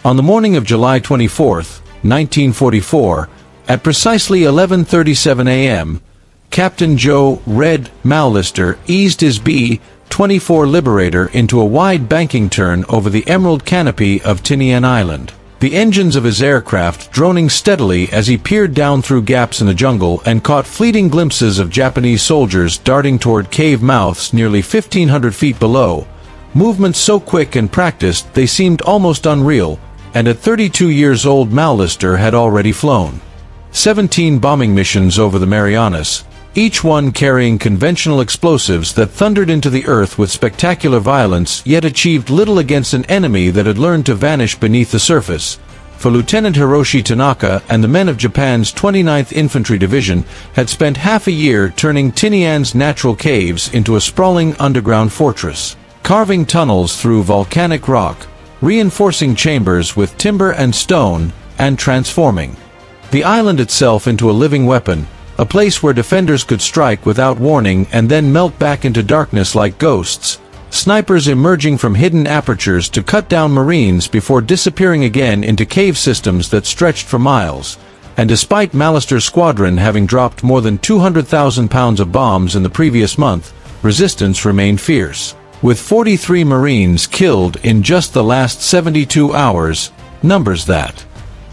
On the morning of July 24, 1944, at precisely 11:37 a.m., Captain Joe "Red" Mallister eased his B-24 Liberator into a wide banking turn over the emerald canopy of Tinian Island. The engines of his aircraft droning steadily as he peered down through gaps in the jungle and caught fleeting glimpses of Japanese soldiers darting toward cave mouths nearly 1,500 feet below, movements so quick and practiced they seemed almost unreal, and at 32 years old Mallister had already flown 17 bombing missions over the Marianas, each one carrying conventional explosives that thundered into the earth with spectacular violence yet achieved little against an enemy that had learned to vanish beneath the surface. For Lieutenant Hiroshi Tanaka and the men of Japan's 29th Infantry Division had spent half a year turning Tinian's natural caves into a sprawling underground fortress, carving tunnels through volcanic rock, reinforcing chambers with timber and stone, and transforming the island itself into a living weapon, a place where defenders could strike without warning and then melt back into darkness like ghosts, snipers emerging from hidden apertures to cut down Marines before disappearing again into cave systems that stretched for miles. And despite Mallister's squadron having dropped more than 200,000 pounds of bombs in the previous month, resistance remained fierce, with 43 Marines killed in just the last 72 hours, numbers that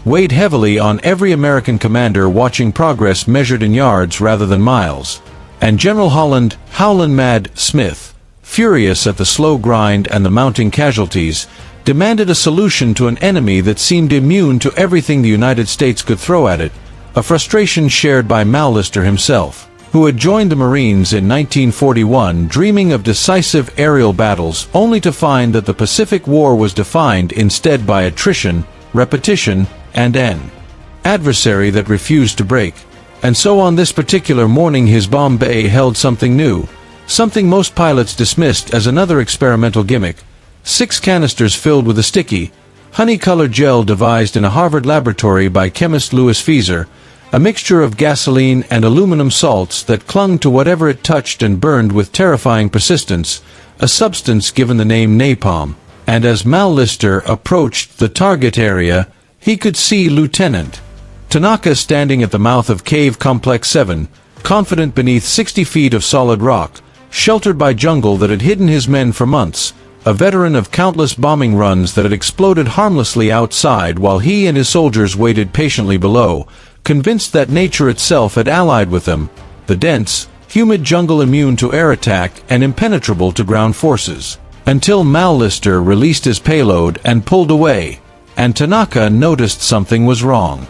weighed heavily on every American commander watching progress measured in yards rather than miles. And General Holland "Howlin' Mad" Smith, furious at the slow grind and the mounting casualties, demanded a solution to an enemy that seemed immune to everything the United States could throw at it, a frustration shared by Mallister himself, who had joined the Marines in 1941 dreaming of decisive aerial battles only to find that the Pacific War was defined instead by attrition, repetition, and an adversary that refused to break. And so on this particular morning his bomb bay held something new, something most pilots dismissed as another experimental gimmick: 6 canisters filled with a sticky, honey-colored gel devised in a Harvard laboratory by chemist Louis Fieser, a mixture of gasoline and aluminum salts that clung to whatever it touched and burned with terrifying persistence, a substance given the name napalm. And as Mallister approached the target area, he could see Lieutenant Tanaka standing at the mouth of Cave Complex 7, confident beneath 60 feet of solid rock, sheltered by jungle that had hidden his men for months, a veteran of countless bombing runs that had exploded harmlessly outside while he and his soldiers waited patiently below, convinced that nature itself had allied with them, the dense, humid jungle immune to air attack and impenetrable to ground forces. Until Mallister released his payload and pulled away, and Tanaka noticed something was wrong.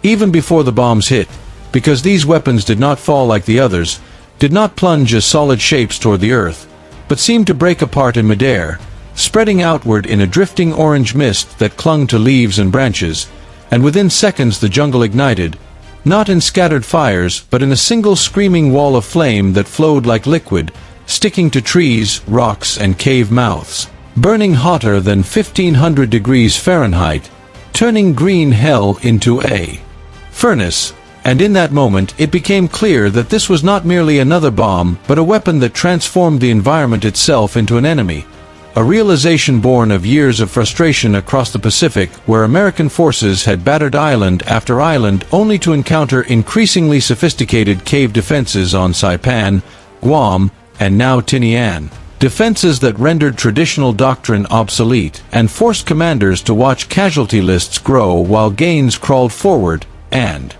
Even before the bombs hit, because these weapons did not fall like the others, did not plunge as solid shapes toward the earth, but seemed to break apart in midair, spreading outward in a drifting orange mist that clung to leaves and branches, and within seconds the jungle ignited, not in scattered fires but in a single screaming wall of flame that flowed like liquid, sticking to trees, rocks, and cave mouths, burning hotter than 1,500 degrees Fahrenheit, turning green hell into a furnace. And in that moment it became clear that this was not merely another bomb but a weapon that transformed the environment itself into an enemy, a realization born of years of frustration across the Pacific where American forces had battered island after island only to encounter increasingly sophisticated cave defenses on Saipan, Guam, and now Tinian. Defenses that rendered traditional doctrine obsolete and forced commanders to watch casualty lists grow while gains crawled forward, and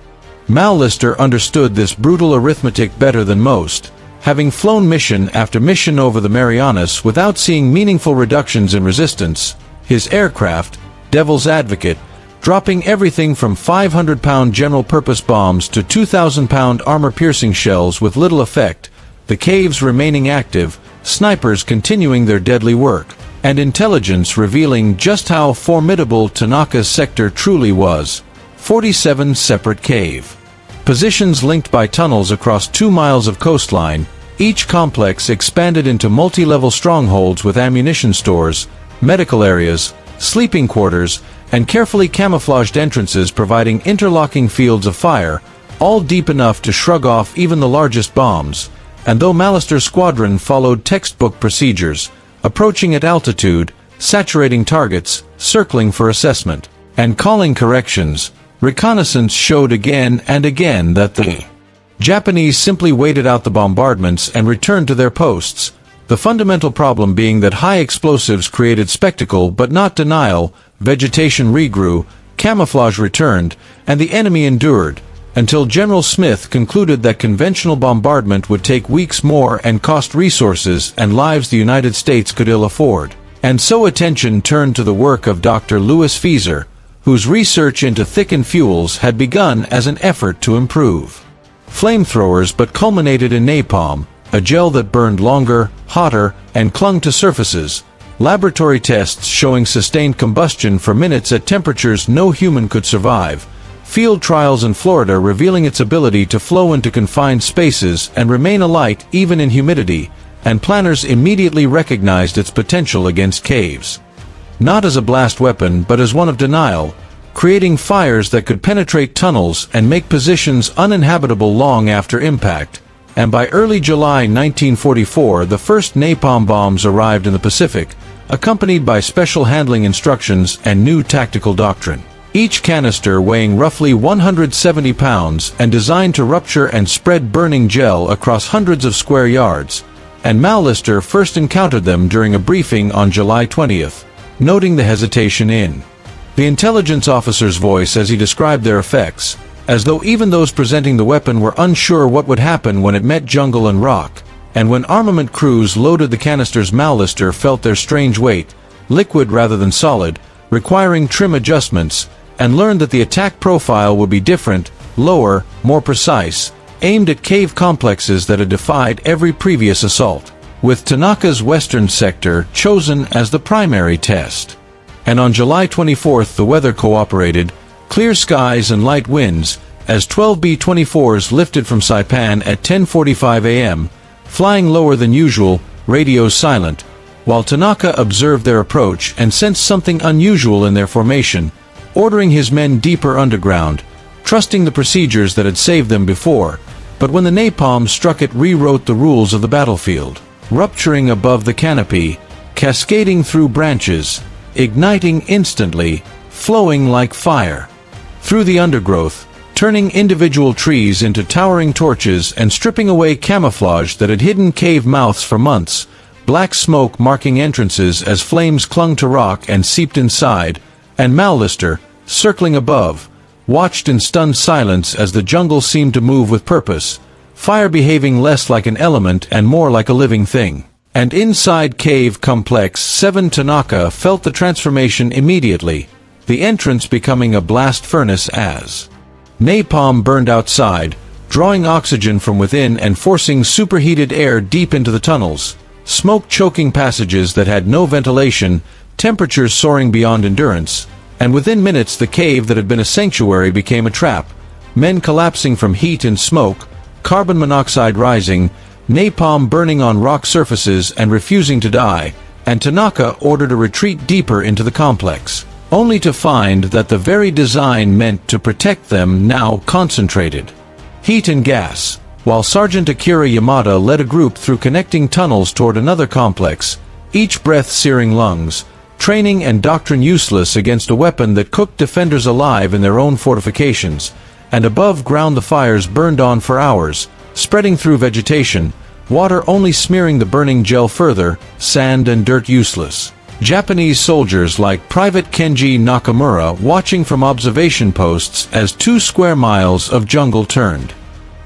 Mallister understood this brutal arithmetic better than most, having flown mission after mission over the Marianas without seeing meaningful reductions in resistance. His aircraft, Devil's Advocate, dropping everything from 500-pound general-purpose bombs to 2,000-pound armor-piercing shells with little effect, the caves remaining active, snipers continuing their deadly work, and intelligence revealing just how formidable Tanaka's sector truly was. 47 separate cave positions linked by tunnels across 2 miles of coastline, each complex expanded into multi-level strongholds with ammunition stores, medical areas, sleeping quarters, and carefully camouflaged entrances providing interlocking fields of fire, all deep enough to shrug off even the largest bombs. And though Mallister's squadron followed textbook procedures, approaching at altitude, saturating targets, circling for assessment, and calling corrections. Reconnaissance showed again and again that the Japanese simply waited out the bombardments and returned to their posts, the fundamental problem being that high explosives created spectacle but not denial. Vegetation regrew, camouflage returned, and the enemy endured, until General Smith concluded that conventional bombardment would take weeks more and cost resources and lives the United States could ill afford. And so attention turned to the work of Dr. Louis Fieser, whose research into thickened fuels had begun as an effort to improve flamethrowers but culminated in napalm, a gel that burned longer, hotter, and clung to surfaces. Laboratory tests showing sustained combustion for minutes at temperatures no human could survive. Field trials in Florida revealing its ability to flow into confined spaces and remain alight even in humidity, and planners immediately recognized its potential against caves. Not as a blast weapon but as one of denial, creating fires that could penetrate tunnels and make positions uninhabitable long after impact. And by early July 1944 the first napalm bombs arrived in the Pacific, accompanied by special handling instructions and new tactical doctrine. Each canister weighing roughly 170 pounds and designed to rupture and spread burning gel across hundreds of square yards, and Mallister first encountered them during a briefing on July 20th, noting the hesitation in the intelligence officer's voice as he described their effects, as though even those presenting the weapon were unsure what would happen when it met jungle and rock. And when armament crews loaded the canisters, Mallister felt their strange weight, liquid rather than solid, requiring trim adjustments, and learned that the attack profile would be different, lower, more precise, aimed at cave complexes that had defied every previous assault, with Tanaka's western sector chosen as the primary test. And on July 24th the weather cooperated, clear skies and light winds, as 12 B-24s lifted from Saipan at 10:45 a.m., flying lower than usual, radios silent, while Tanaka observed their approach and sensed something unusual in their formation, ordering his men deeper underground, trusting the procedures that had saved them before. But when the napalm struck it rewrote the rules of the battlefield, rupturing above the canopy, cascading through branches, igniting instantly, flowing like fire through the undergrowth, turning individual trees into towering torches and stripping away camouflage that had hidden cave mouths for months, black smoke marking entrances as flames clung to rock and seeped inside. And Mallister, circling above, watched in stunned silence as the jungle seemed to move with purpose, fire behaving less like an element and more like a living thing. And inside Cave Complex 7 Tanaka felt the transformation immediately, the entrance becoming a blast furnace as napalm burned outside, drawing oxygen from within and forcing superheated air deep into the tunnels, smoke choking passages that had no ventilation, temperatures soaring beyond endurance, and within minutes the cave that had been a sanctuary became a trap, men collapsing from heat and smoke, carbon monoxide rising, napalm burning on rock surfaces and refusing to die, and Tanaka ordered a retreat deeper into the complex, only to find that the very design meant to protect them now concentrated heat and gas, while Sergeant Akira Yamada led a group through connecting tunnels toward another complex, each breath searing lungs, training and doctrine useless against a weapon that cooked defenders alive in their own fortifications. And above ground the fires burned on for hours, spreading through vegetation, water only smearing the burning gel further, sand and dirt useless. Japanese soldiers like Private Kenji Nakamura watching from observation posts as 2 square miles of jungle turned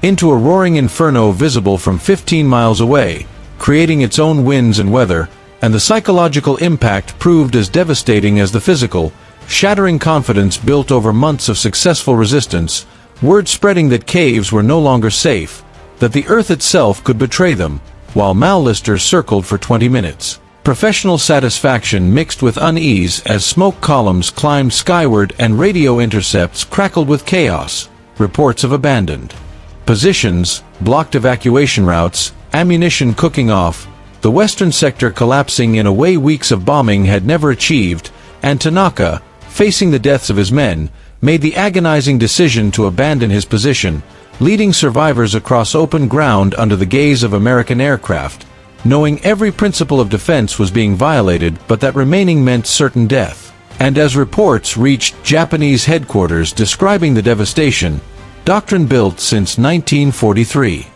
into a roaring inferno visible from 15 miles away, creating its own winds and weather, and the psychological impact proved as devastating as the physical, shattering confidence built over months of successful resistance, word spreading that caves were no longer safe, that the earth itself could betray them, while Mallister circled for 20 minutes. Professional satisfaction mixed with unease as smoke columns climbed skyward and radio intercepts crackled with chaos, reports of abandoned positions, blocked evacuation routes, ammunition cooking off, the western sector collapsing in a way weeks of bombing had never achieved, and Tanaka, facing the deaths of his men, made the agonizing decision to abandon his position, leading survivors across open ground under the gaze of American aircraft, knowing every principle of defense was being violated but that remaining meant certain death. And as reports reached Japanese headquarters describing the devastation, doctrine built since 1943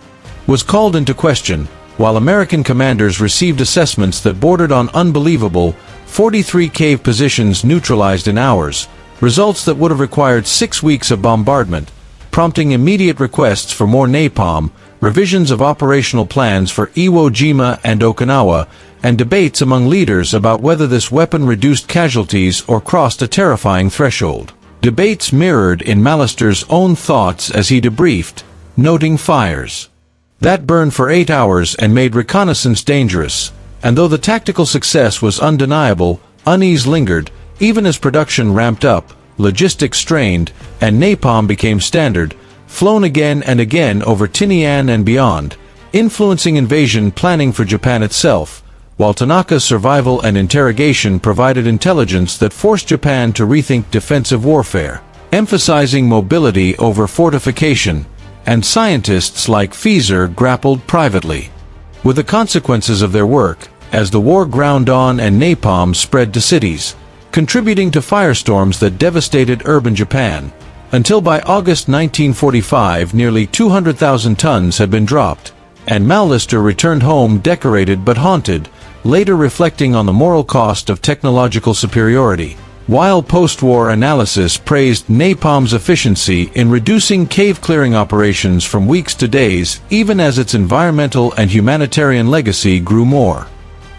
was called into question, while American commanders received assessments that bordered on unbelievable, 43 cave positions neutralized in hours, results that would have required 6 weeks of bombardment, prompting immediate requests for more napalm, revisions of operational plans for Iwo Jima and Okinawa, and debates among leaders about whether this weapon reduced casualties or crossed a terrifying threshold. Debates mirrored in Mallister's own thoughts as he debriefed, noting fires that burned for 8 hours and made reconnaissance dangerous, and though the tactical success was undeniable, unease lingered, even as production ramped up, logistics strained, and napalm became standard, flown again and again over Tinian and beyond, influencing invasion planning for Japan itself, while Tanaka's survival and interrogation provided intelligence that forced Japan to rethink defensive warfare, emphasizing mobility over fortification, and scientists like Fieser grappled privately with the consequences of their work, as the war ground on and napalm spread to cities, contributing to firestorms that devastated urban Japan, until by August 1945 nearly 200,000 tons had been dropped, and Mallister returned home decorated but haunted, later reflecting on the moral cost of technological superiority, while post-war analysis praised napalm's efficiency in reducing cave-clearing operations from weeks to days, even as its environmental and humanitarian legacy grew more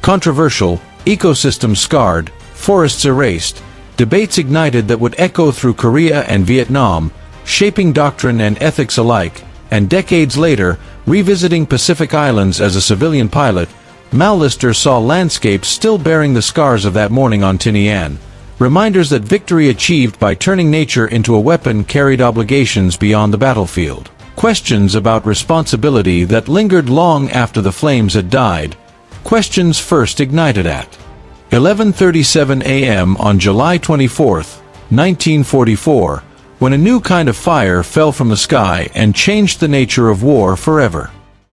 controversial. Ecosystems scarred, forests erased, debates ignited that would echo through Korea and Vietnam, shaping doctrine and ethics alike, and decades later, revisiting Pacific Islands as a civilian pilot, Mallister saw landscapes still bearing the scars of that morning on Tinian, reminders that victory achieved by turning nature into a weapon carried obligations beyond the battlefield. Questions about responsibility that lingered long after the flames had died, questions first ignited at 11:37 a.m. on July 24, 1944, when a new kind of fire fell from the sky and changed the nature of war forever.